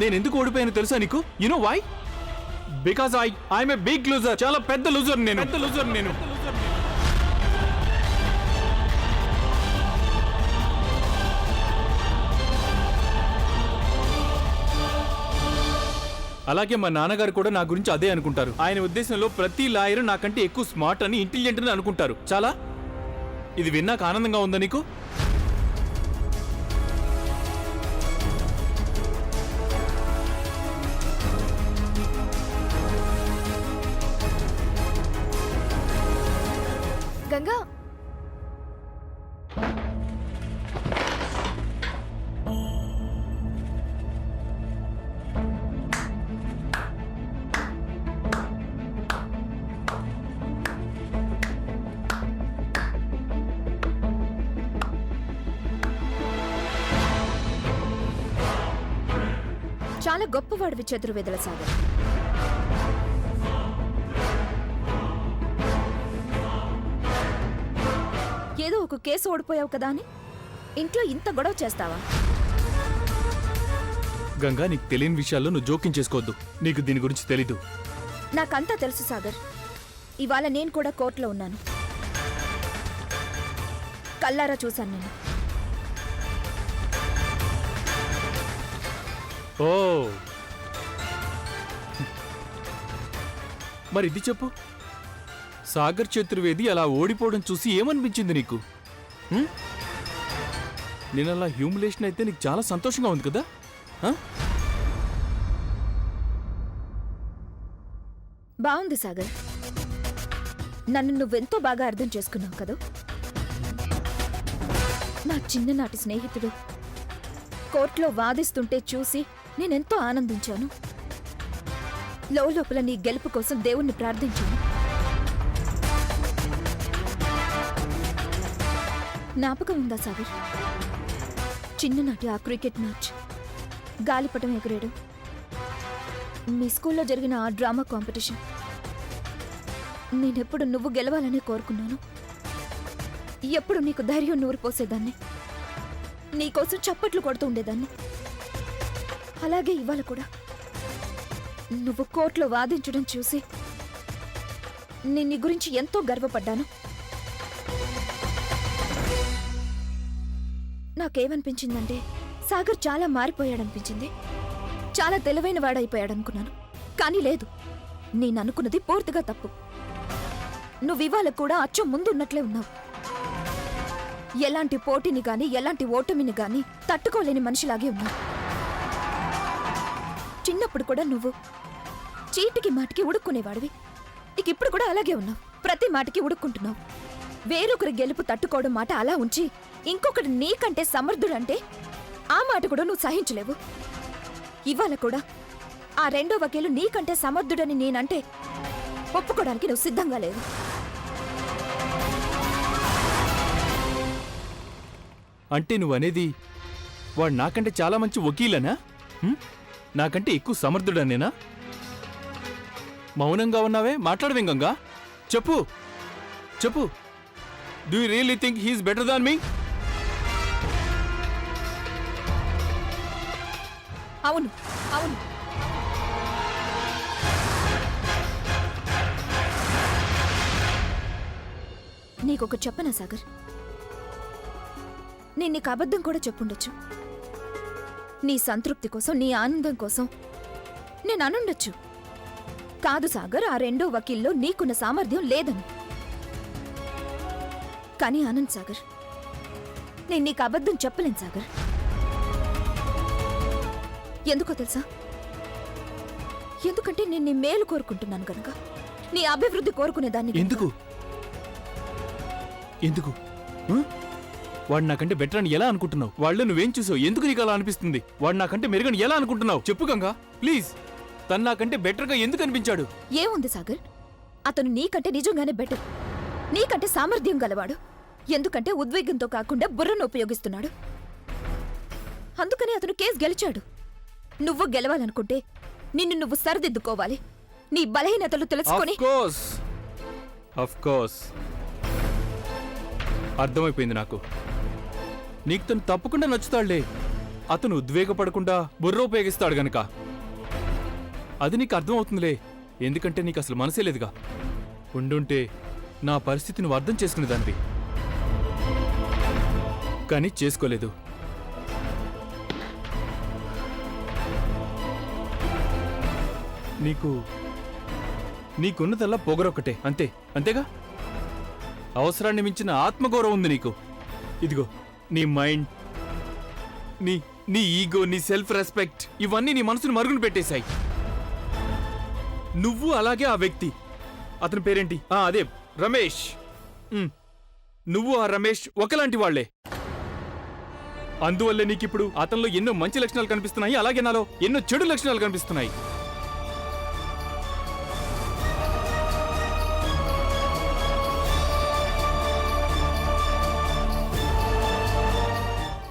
నేను ఎందుకు ఓడిపోయాను తెలుసా నీకు? You know why? Because I'm a big loser. చాలా పెద్ద లూజర్ నేను. అలాగే మా నాన్నగారు కూడా నా గురించి అదే అనుకుంటారు. ఆయన ఉద్దేశంలో ప్రతి లాయర్ నాకంటే ఎక్కువ స్మార్ట్ అని, ఇంటెలిజెంట్ అని అనుకుంటారు. చాలా ఇది విన్నాక ఆనందంగా ఉందా నీకు? గంగా, చాలా గొప్పవాడివి చతుర్వేదుల సాగర్. ఏదో ఒక కేసు ఓడిపోయావు కదా అని ఇంట్లో ఇంత గొడవ చేస్తావా? గంగా, నీకు తెలియని విషయాల్లో నువ్వు జోక్యం చేసుకోవద్దు. నీకు దీని గురించి తెలీదు. నాకంతా తెలుసు సాగర్. ఇవాళ నేను కూడా కోర్టులో ఉన్నాను. కల్లారా చూశాను నేను. ఓ, మరి ఇది చెప్పు, సాగర్ చతుర్వేది అలా ఓడిపోవడం చూసి ఏమనిపించింది నీకు? నేను అలా హ్యూమిలేషన్ అయితే నీకు చాలా సంతోషంగా ఉంది కదా? బాగుంది సాగర్. నన్ను నువ్వెంతో బాగా అర్థం చేసుకున్నావు కదా. నా చిన్ననాటి స్నేహితుడు కోర్టులో వాదిస్తుంటే చూసి నేనెంతో ఆనందించాను. లోపల నీ గెలుపు కోసం దేవుణ్ణి ప్రార్థించాను. జ్ఞాపకం ఉందా సాగర్? చిన్ననాటి ఆ క్రికెట్ మ్యాచ్, గాలిపటం ఎగరేయడం, మీ స్కూల్లో జరిగిన ఆ డ్రామా కాంపిటీషన్. నేనెప్పుడు నువ్వు గెలవాలని కోరుకున్నాను. ఎప్పుడు నీకు ధైర్యం నూరు పోసేదాన్ని, నీకోసం చప్పట్లు కొడుతూ ఉండేదాన్ని. అలాగే ఇవాళ కూడా నువ్వు కోర్టులో వాదించడం చూసి నేను నీ గురించి ఎంతో గర్వపడ్డాను. నాకేమనిపించిందంటే సాగర్ చాలా మారిపోయాడనిపించింది. చాలా తెలివైన వాడైపోయాడనుకున్నాను. కానీ లేదు, నేననుకున్నది పూర్తిగా తప్పు. నువ్వివాళ కూడా అచ్చం ముందున్నట్లే ఉన్నావు. ఎలాంటి పోటీని గాని ఎలాంటి ఓటమిని గాని తట్టుకోలేని మనిషిలాగే ఉన్నావు. చిన్నప్పుడు కూడా నువ్వు చీటికి మాటికి ఉడుక్కునేవాడివి. ఇక ఇప్పుడు కూడా అలాగే ఉన్నావు. ప్రతి మాటికి ఉడుక్కుంటున్నావు. వేరొకరి గెలుపు తట్టుకోవడం మాట అలా ఉంచి ఇంకొకటి నీకంటే సమర్థుడంటే ఆ మాట కూడా నువ్వు సహించలేవు. ఇవాళ కూడా ఆ రెండో వకీలు నీకంటే సమర్థుడని నేనంటే ఒప్పుకోవడానికి నువ్వు సిద్ధంగా లేవు. అంటే నువ్వనేది వాడు నాకంటే చాలా మంచి వకీలనా? నాకంటే ఎక్కువ సమర్థుడనేనా? మౌనంగా ఉన్నావే, మాట్లాడవేం గంగా? చెప్పు చెప్పు. Do you really think he's better than me? అవును అవును, నీకొక చెప్పనా సాగర్? నేను నీకు అబద్ధం కూడా చెప్పుండొచ్చు. నీ సంతృప్తి కోసం, నీ ఆనందం కోసం నేను అనుండొచ్చు. కాదు సాగర్, ఆ రెండో వకీల్లో నీకున్న సామర్థ్యం లేదని. కానీ ఆనంద్ సాగర్, నేను నీకు అబద్ధం చెప్పలేను సాగర్. ఎందుకో తెలుసా? ఎందుకంటే నేను నీ మేలు కోరుకుంటున్నాను కనుక, నీ అభివృద్ధి కోరుకునేదాన్ని. ఎందుకు ఎందుకు వాడు నాకంటే బెటర్ అని ఎలా అనుకుంటున్నావు? వాళ్ళు నువ్వేం చూసావు? ఎందుకు నీకు అలా అనిపిస్తుంది? వాడు నాకంటే మెరుగని ఎలా అనుకుంటున్నావు? చెప్పు గంగా ప్లీజ్. తను నాకంటే బెటర్గా ఎందుకు అనిపించాడు? ఏముంది సాగర్, అతను నీకంటే నిజంగానే బెటర్, నీకంటే సామర్థ్యం గలవాడు. ఎందుకంటే ఉద్వేగంతో కాకుండా బుర్రను ఉపయోగిస్తున్నాడు. అందుకని అతను కేసు గెలిచాడు. నువ్వు గెలవాలనుకుంటే నిన్ను నువ్వు సరిదిద్దుకోవాలి. నీ బలహీనతలు తెలుసుకొని. ఆఫ్ కోర్స్ అర్థమైపోయింది నాకు. నీకు తను తప్పకుండా నచ్చుతాడులే. అతను ఉద్వేగపడకుండా బుర్ర ఉపయోగిస్తాడు గనక. అది నీకు అర్థం అవుతుందిలే, ఎందుకంటే నీకు అసలు మనసే లేదుగా. ఉండుంటే నా పరిస్థితి నువ్వు అర్థం చేసుకునేదానివి, కానీ చేసుకోలేదు. నీకున్నదల్లా పొగరొక్కటే, అంతేగా. అవసరాన్ని మించిన ఆత్మగౌరవం ఉంది నీకు. ఇదిగో నీ మైండ్, నీ ఈగో, నీ సెల్ఫ్ రెస్పెక్ట్ ఇవన్నీ నీ మనసును మరుగున పెట్టేశాయి. నువ్వు అలాగే ఆ వ్యక్తి, అతని పేరేంటి, అదే రమేష్. నువ్వు ఆ రమేష్ ఒకలాంటి వాళ్లే. అందువల్లే నీకిప్పుడు అతనిలో ఎన్నో మంచి లక్షణాలు కనిపిస్తున్నాయి, అలాగే నాలో ఎన్నో చెడు లక్షణాలు కనిపిస్తున్నాయి.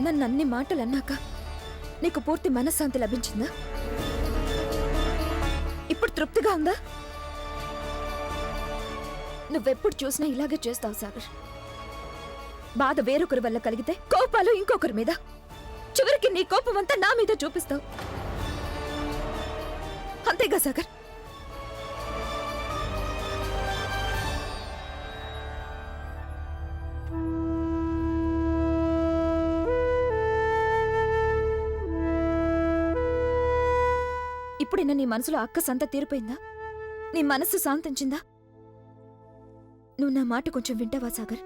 నన్ను అన్ని మాటలు అన్నాక నీకు పూర్తి మనశ్శాంతి లభించిందా? ఇప్పుడు తృప్తిగా ఉందా? నువ్వెప్పుడు చూసినా ఇలాగే చేస్తావు సాగర్. బాధ వేరొకరి వల్ల కలిగితే కోపాలు ఇంకొకరి మీద, చివరికి నీ కోపం అంతా నా మీద చూపిస్తావు. అంతేగా సాగర్? ఇప్పుడైనా నీ మనసులో అక్కసంతా తీరిపోయిందా? నీ మనస్సు శాంతించిందా? నువ్వు నా మాట కొంచెం వింటావా సాగర్?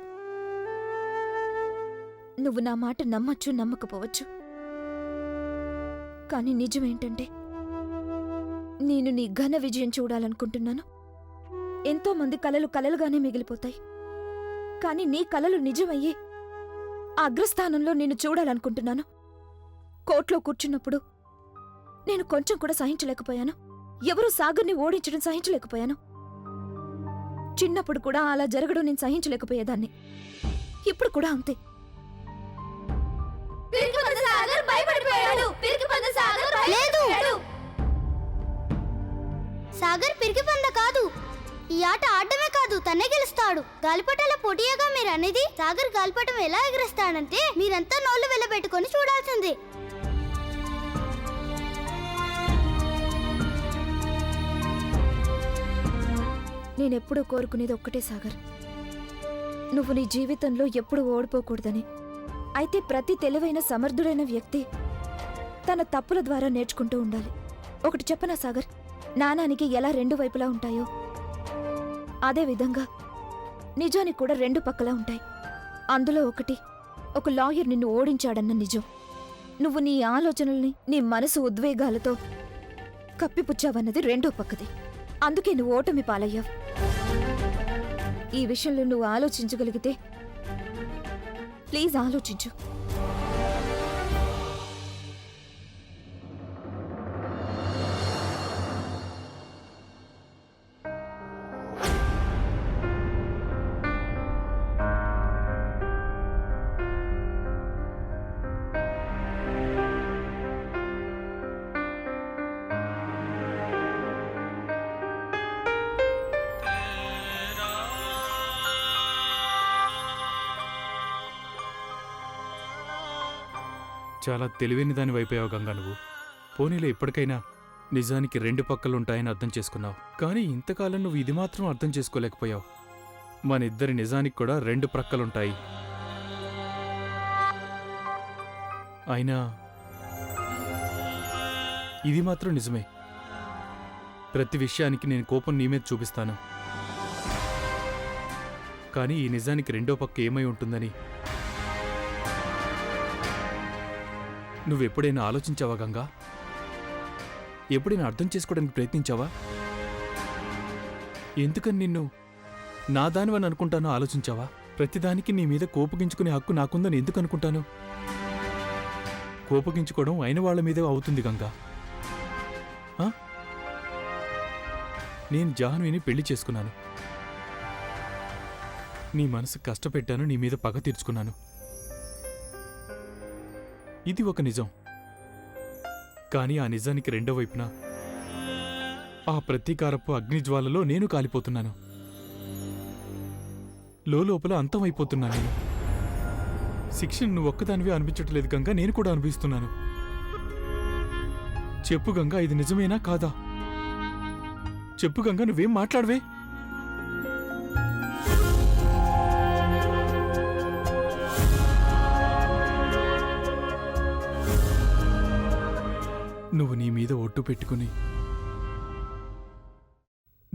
నువ్వు నా మాట నమ్మచ్చు, నమ్మకపోవచ్చు, కానీ నిజమేంటంటే నేను నీ ఘన విజయం చూడాలనుకుంటున్నాను. ఎంతో మంది కలలు కలలుగానే మిగిలిపోతాయి, కానీ నీ కలలు నిజమయ్యే ఆ అగ్రస్థానంలో నేను చూడాలనుకుంటున్నాను. కోర్టులో కూర్చున్నప్పుడు నేను కొంచెం కూడా సహించలేకపోయాను. ఎవరూ సాగర్ని ఓడించడం సహించలేకపోయాను. చిన్నప్పుడు కూడా అలా జరగడం నేను సహించలేకపోయేదాన్ని. ఇప్పుడు కూడా అంతే. సాగర్ పిరికిపంద కాదు. ఈ ఆట ఆడమే కాదు, తనే గెలుస్తాడు. గాలిపటాల పోటీగా మీరు అనేది. సాగర్ గాలిపటం ఎలా ఎగరేస్తాడంటే మీరంతా నోళ్లు వెళ్ళబెట్టుకొని చూడాల్సిందే. నేనెప్పుడూ కోరుకునేది ఒక్కటే సాగర్, నువ్వు నీ జీవితంలో ఎప్పుడూ ఓడిపోకూడదని. అయితే ప్రతి తెలివైన సమర్థుడైన వ్యక్తి తన తప్పుల ద్వారా నేర్చుకుంటూ ఉండాలి. ఒకటి చెప్పనా సాగర్, నాణానికి ఎలా రెండు వైపులా ఉంటాయో అదేవిధంగా నిజానికి కూడా రెండు పక్కలా ఉంటాయి. అందులో ఒకటి, ఒక లాయర్ నిన్ను ఓడించాడన్న నిజం. నువ్వు నీ ఆలోచనల్ని, నీ మనసు ఉద్వేగాలతో కప్పిపుచ్చావన్నది రెండో పక్కది. అందుకే నువ్వు ఓటమి పాలయ్యావు. ఈ విషయంలో నువ్వు ఆలోచించగలిగితే ప్లీజ్ ఆలోచించు. చాలా తెలివైన దాని వైపోయావు గంగా నువ్వు. పోనీలో ఇప్పటికైనా నిజానికి రెండు పక్కలుంటాయని అర్థం చేసుకున్నావు. కానీ ఇంతకాలం నువ్వు ఇది మాత్రం అర్థం చేసుకోలేకపోయావు. మన ఇద్దరి నిజానికి కూడా రెండు ప్రక్కలుంటాయి. అయినా ఇది మాత్రం నిజమే. ప్రతి విషయానికి నేను కోపం నీ మీద చూపిస్తాను. కానీ ఈ నిజానికి రెండో పక్క ఏమై ఉంటుందని నువ్వెప్పుడైనా ఆలోచించావా గంగా? ఎప్పుడైనా అర్థం చేసుకోవడానికి ప్రయత్నించావా? ఎందుకని నిన్ను నా దానివని అనుకుంటానో ఆలోచించావా? ప్రతిదానికి నీ మీద కోపగించుకునే హక్కు నాకుందని ఎందుకు అనుకుంటాను? కోపగించుకోవడం అయిన వాళ్ల మీదే అవుతుంది గంగా. నేను జాహ్నవిని పెళ్లి చేసుకున్నాను. నీ మనసు కష్టపెట్టాను, నీ మీద పగ తీర్చుకున్నాను. ఇది ఒక నిజం. కానీ ఆ నిజానికి రెండో వైపున ఆ ప్రతీకారపు అగ్నిజ్వాలలో నేను కాలిపోతున్నాను. లోపల అంతమైపోతున్నా నేను. శిక్షను నువ్వు ఒక్కదానివే అనిపించట్లేదు గంగా, నేను కూడా అనిపిస్తున్నాను. చెప్పు గంగా, ఇది నిజమేనా కాదా? చెప్పు గంగా, నువ్వేం మాట్లాడవే? నువ్వు నీ మీద ఒట్టు పెట్టుకుని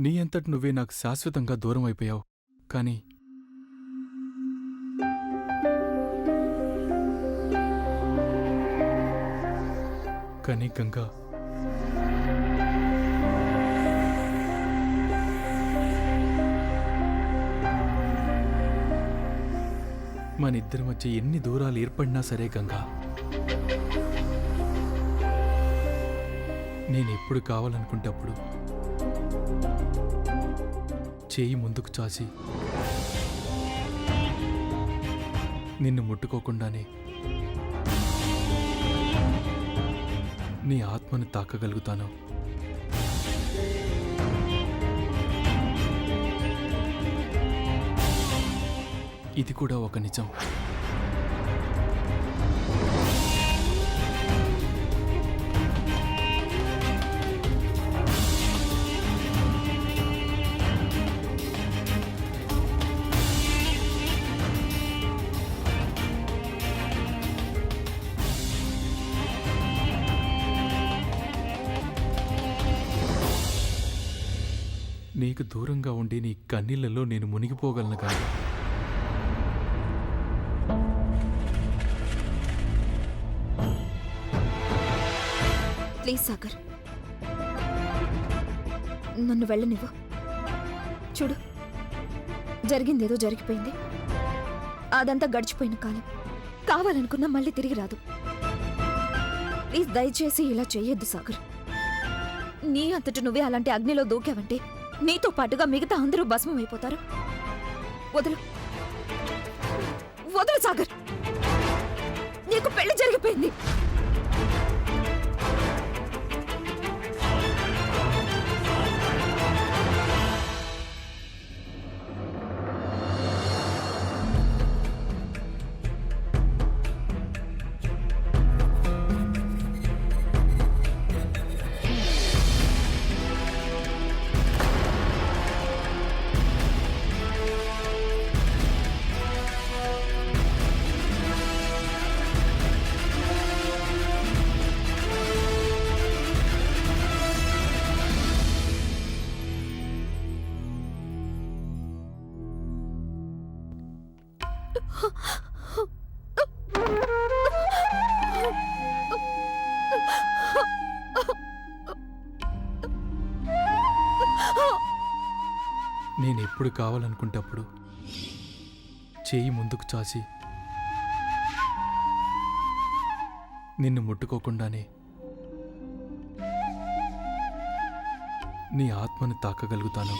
నీ అంతటి నువ్వే నాకు శాశ్వతంగా దూరం అయిపోయావు. కానీ గంగా, మనిద్దరి మధ్య ఎన్ని దూరాలు ఏర్పడినా సరే గంగా, నేనెప్పుడు కావాలనుకుంటే అప్పుడు చేయి ముందుకు చాచి నిన్ను ముట్టుకోకుండానే నీ ఆత్మను తాకగలుగుతాను. ఇది కూడా ఒక నిజం. నీకు దూరంగా ఉండి నీ కన్నీళ్లలో నేను మునిగిపోగలను కాదు. ప్లీజ్ సాగర్, నన్ను వెళ్ళనివ్వు. చూడు, జరిగిందేదో జరిగిపోయింది. అదంతా గడిచిపోయిన కాలం. కావాలనుకున్నా మళ్ళీ తిరిగి రాదు. ప్లీజ్ దయచేసి ఇలా చేయొద్దు సాగర్. నీ అంతటి నువ్వే అలాంటి అగ్నిలో దూకావంటే నీతో పాటుగా మిగతా అందరూ భస్మం అయిపోతారు. వదులు, వదులు సాగర్. నీకు పెళ్లి జరిగిపోయింది. నేనెప్పుడు కావాలనుకుంటే అప్పుడు చేయి ముందుకు చాచి నిన్ను ముట్టుకోకుండానే నీ ఆత్మను తాకగలుగుతాను.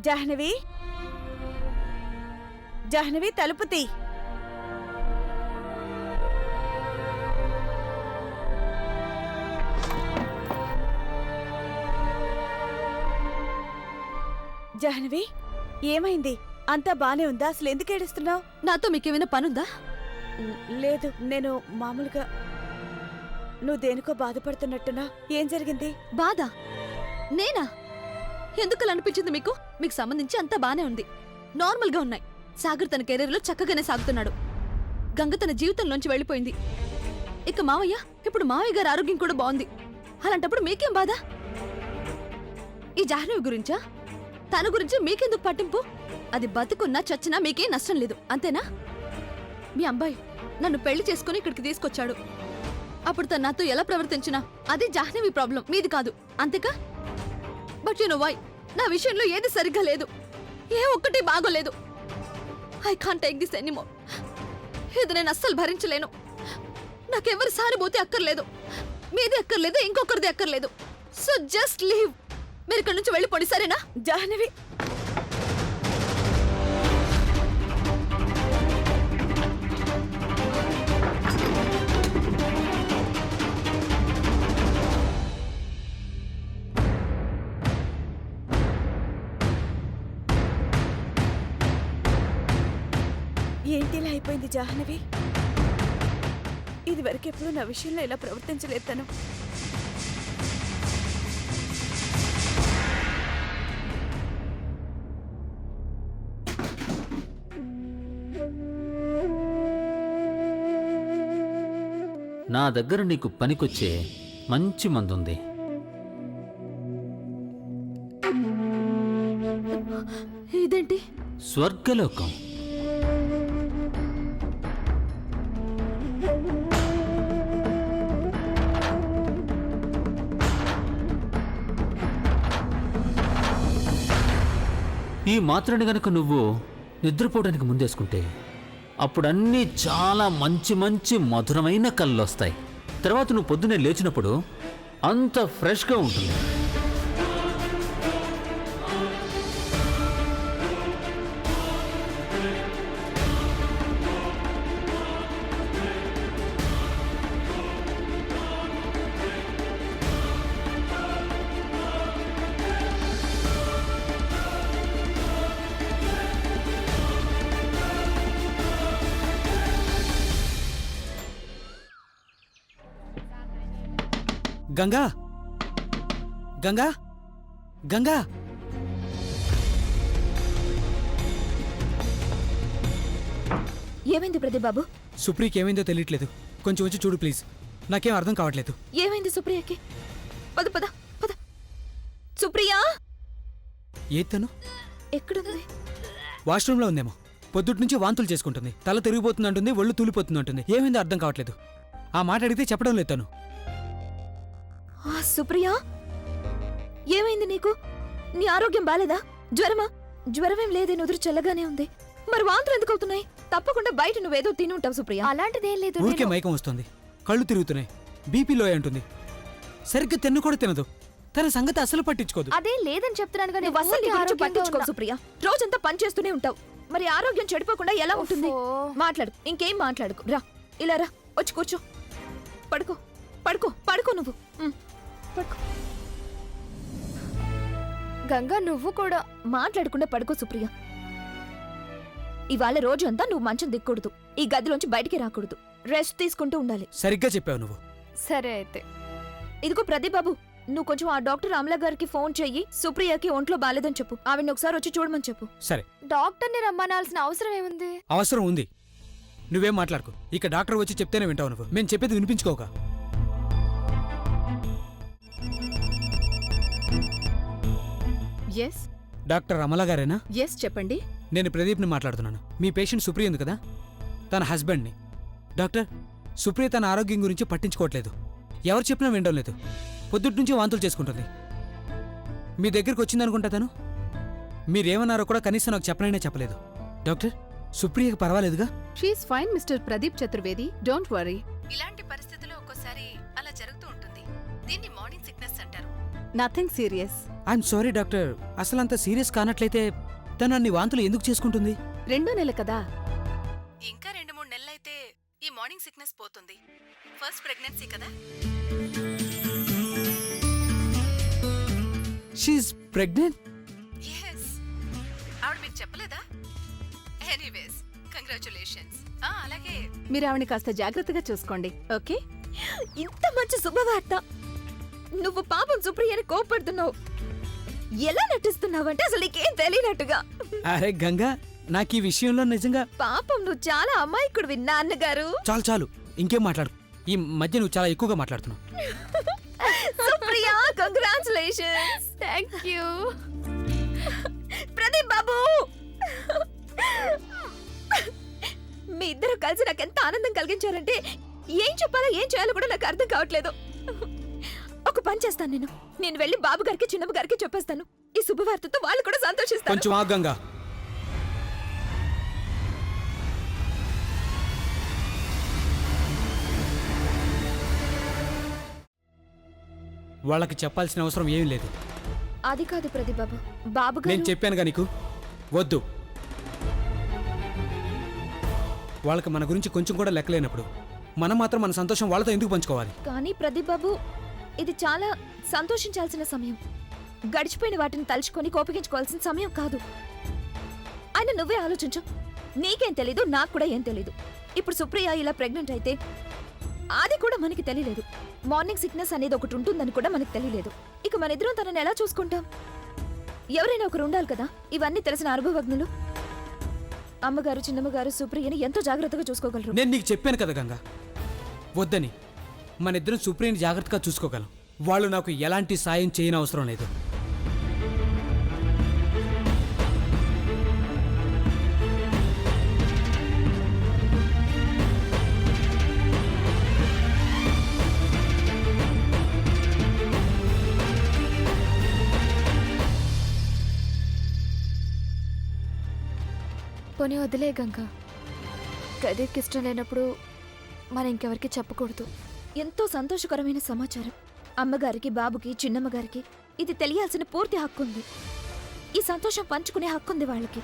జాహ్నవి, జాహ్నవి, తలుపు తీ. జాహ్నవి, ఏమైంది? అంతా బానే ఉందా? అసలు ఎందుకు ఏడుస్తున్నావు? నాతో మీకేమైనా పనుందా? లేదు, నేను మామూలుగా. నువ్వు దేనికో బాధపడుతున్నట్టున్నా. ఏం జరిగింది? బాధ? నేనా? ఎందుకలా అనిపించింది మీకు? మీకు సంబంధించి అంతా బానే ఉంది, నార్మల్గా ఉన్నాయి. సాగర్ తన కెరీర్లో చక్కగానే సాగుతున్నాడు. గంగ తన జీవితంలోంచి వెళ్ళిపోయింది. ఇక మావయ్య, ఇప్పుడు మావయ్య గారి ఆరోగ్యం కూడా బాగుంది. అలాంటప్పుడు మీకేం బాధ? ఈ జాహ్నవి గురించా? తన గురించి మీకెందుకు పట్టింపు? అది బతుకున్నా చచ్చినా మీకేం నష్టం లేదు, అంతేనా? మీ అబ్బాయి నన్ను పెళ్లి చేసుకుని ఇక్కడికి తీసుకొచ్చాడు. అప్పుడు తను నాతో ఎలా ప్రవర్తించినా అది జాహ్నవి ప్రాబ్లం, మీది కాదు, అంతేకా? But you know why? నా విషయంలో ఏది సరిగ్గా లేదు, ఏ ఒక్కటి బాగోలేదు. I can't take this anymore. ఇది నేను అస్సలు భరించలేను. నాకెవరి సానుభూతి అక్కర్లేదు, మీది అక్కర్లేదు, ఇంకొకరిది అక్కర్లేదు. So just leave. మీరు ఇక్కడి నుంచి వెళ్ళిపోండి, సరేనా? జాహ్నవి, అయిపోయింది జాహ్నవి. ఇది వరకెప్పుడు నా విషయంలో ఇలా ప్రవర్తించలేదు తను. నా దగ్గర నీకు పనికొచ్చే మంచి మందుంది. ఇదేంటి? స్వర్గలోకం. ఈ మాత్రని గనక నువ్వు నిద్రపోవడానికి ముందేసుకుంటే అప్పుడన్నీ చాలా మంచి మంచి మధురమైన కళ్ళు వస్తాయి. తర్వాత నువ్వు పొద్దున్నే లేచినప్పుడు అంత ఫ్రెష్గా ఉంటుంది. గంగా గంగా గంగా ఏమైంది ప్రదీప్ బాబు? సుప్రీకి ఏమైందో తెలియట్లేదు. కొంచెం వచ్చి చూడు ప్లీజ్. నాకేం అర్థం కావట్లేదు. ఏమైంది సుప్రియకి? పద పద పద. సుప్రియా ఏతను ఎక్కడుంది? వాష్రూమ్లో ఉందేమో. పొద్దుటి నుంచి వాంతులు చేసుకుంటుంది. తల తిరిగిపోతుందంటుంది, ఒళ్ళు తూలిపోతుందంటుంది. ఏమైందో అర్థం కావట్లేదు. ఆ మాట అడిగితే చెప్పడం లేదు తను. సుప్రియా ఏమైంది నీకు? నీ ఆరోగ్యం బాలేదా? జ్వరమా? జ్వరమేం లేదే, నుదురు చల్లగానే ఉంది. మరి వాంతులు ఎందుకు అవుతున్నాయి? తప్పకుండా బయట నువ్వేదో తిని ఉంటావు సుప్రియా. అలాంటిదేం లేదు. ఊరికే మైకం వస్తుంది, కళ్ళు తిరుగుతున్నాయి, బీపీ లో అంటుంది. సరిగ్గా తిన్ను కూడా తినదు. తన సంగతి అసలు పట్టించుకోదు. అదేం లేదని చెప్తున్నాను కానీ నువ్వు అసలు నీ గురించి పట్టించుకో సుప్రియా. రోజంతా పని చేస్తూనే ఉంటావు. మరి ఆరోగ్యం చెడిపోకుండా ఎలా ఉంటుంది? మాట్లాడు, ఇంకేం మాట్లాడుకు. రా, ఇలా రా, వచ్చి కూర్చో. పడుకో పడుకో పడుకో నువ్వు. పడుకో. గంగా నువ్వు కూడా మాట్లాడకుండా పడుకో సుప్రియ. ఇవాళ రోజు అంతా నువ్వు మంచం దిక్కకూడదు, ఈ గదిలోంచి బయటికి రాకూడదు, రెస్ట్ తీసుకుంటూ ఉండాలి. సరిగ్గా చెప్పావు నువ్వు. సరే అయితే. ఇదిగో ప్రదీప్ బాబు, నువ్వు కొంచెం ఆ డాక్టర్ అమలా గారికి ఫోన్ చెయ్యి. సుప్రియకి ఒంట్లో బాలేదని చెప్పు. ఆవిడ్ని ఒకసారి వచ్చి చూడమని చెప్పు. సరే. డాక్టర్ని రమ్మనాల్సిన అవసరం ఏముంది? అవసరం ఉంది. నువ్వేం మాట్లాడుకో. ఇక డాక్టర్ వచ్చి చెప్తేనే వింటావు నువ్వు. మేము చెప్పేది వినిపించుకోక. ఎస్ డాక్టర్ అమలా గారేనా? ఎస్ చెప్పండి. నేను ప్రదీప్ని మాట్లాడుతున్నాను. మీ పేషెంట్ సుప్రియ ఉంది కదా, తన హస్బెండ్ని. డాక్టర్, సుప్రియ తన ఆరోగ్యం గురించి పట్టించుకోవట్లేదు. ఎవరు చెప్పినా వినడం లేదు. పొద్దుటి నుంచి వాంతులు చేసుకుంటుంది. మీ దగ్గరికి వచ్చిందనుకుంటా తను. మీరేమన్నారో కూడా కనీసం నాకు చెప్పనైనా చెప్పలేదు. డాక్టర్, సుప్రియకి పర్వాలేదుగా? She's fine mister Pradeep Chaturvedi, don't worry. ఇలాంటి పరిస్థితుల్లో ఒక్కోసారి అలా జరుగుతూ ఉంటుంది. దీన్ని మార్నింగ్ సిక్నెస్ అంటారు. Nothing serious. I'm sorry doctor, అసలంత సీరియస్ కానట్లయితే తను అన్ని వాంతులు ఎందుకు చేసుకుంటుంది? 2 నెలలు కదా, ఇంకా 2-3 నెలలైతే ఈ మార్నింగ్ సిక్నెస్ పోతుంది. ఫస్ట్ ప్రెగ్నెన్సీ కదా. She is pregnant? ఎస్. ఆవిడ మీకు చెప్పలేదా? Anyways, congratulations. అలాగే మీరు ఆవిడని కాస్త జాగ్రత్తగా చూసుకోండి, ఓకే? ఇంత మంచి శుభవార్త. నువ్వు పాపం సుప్రియని కోపడుతున్నావు. ఎలా నటిస్తున్నావంటే అసలు నీకేం తెలియనట్టుగా. అరే గంగా, నాకు ఈ విషయంలో నిజంగా పాపం నువ్వు చాలా అమాయకుడివి నాన్నగారు. చాలు చాలు, ఇంకేం మాట్లాడు. ఈ మధ్య నువ్వు చాలా ఎక్కువగా మాట్లాడుతున్నావు. సుప్రియ, కంగ్రాచులేషన్స్. థాంక్యూ. ప్రదీప్ బాబు, మీ ఇద్దరు కలిసి నాకు ఎంత ఆనందం కలిగించారంటే ఏం చెప్పాలో ఏం చేయాలో కూడా నాకు అర్థం కావట్లేదు. ఒక పని చేస్తాను, నేను వెళ్ళి బాబు గారికి చిన్నమ్మ గారికి చెప్పేస్తాను. ఈ శుభవార్తతో వాళ్ళు కూడా సంతోషిస్తారు. కొంచెం ఆగంగా. వాళ్ళకి చెప్పాల్సిన అవసరం ఏమీ లేదు. అది కాదు ప్రదీప్ బాబు, బాబు నేను గారు. చెప్పానుగా నీకు, వద్దు. వాళ్ళకి మన గురించి కొంచెం కూడా లెక్కలేనప్పుడు మనం మాత్రం మన సంతోషం వాళ్ళతో ఎందుకు పంచుకోవాలి? కానీ ప్రదీప్ బాబు, ఇది చాలా సంతోషించాల్సిన సమయం. గడిచిపోయిన వాటిని తలుచుకొని కోపగించుకోవాల్సిన సమయం కాదు. ఆయన నువ్వే ఆలోచించు. నీకేం తెలీదు, నాకు కూడా ఏం తెలీదు. ఇప్పుడు సుప్రియ ఇలా ప్రెగ్నెంట్ అయితే అది కూడా మనకి తెలియలేదు. మార్నింగ్ సిక్నెస్ అనేది ఒకటి ఉంటుందని కూడా మనకి తెలియలేదు. ఇక మన ఇద్దరం తనని ఎలా చూసుకుంటాం? ఎవరైనా ఒకరు ఉండాలి కదా, ఇవన్నీ తెలిసిన అనుభవజ్ఞులు. అమ్మగారు, చిన్నమ్మగారు సుప్రియని ఎంతో జాగ్రత్తగా చూసుకోగలరు. నేను నీకు చెప్పాను కదా గంగా, వద్దని. మన ఇద్దరం సుప్రియని జాగ్రత్తగా చూసుకోగలం. వాళ్ళు నాకు ఎలాంటి సాయం చేయని అవసరం లేదు. పోనీ వదిలే గంగా. ప్రదీప్కి ఇష్టం లేనప్పుడు మనం ఇంకెవరికి చెప్పకూడదు. ఎంతో సంతోషకరమైన సమాచారం. అమ్మగారికి, బాబుకి, చిన్నమ్మగారికి ఇది తెలియాల్సిన పూర్తి హక్కుంది. ఈ సంతోషం పంచుకునే హక్కుంది వాళ్ళకి.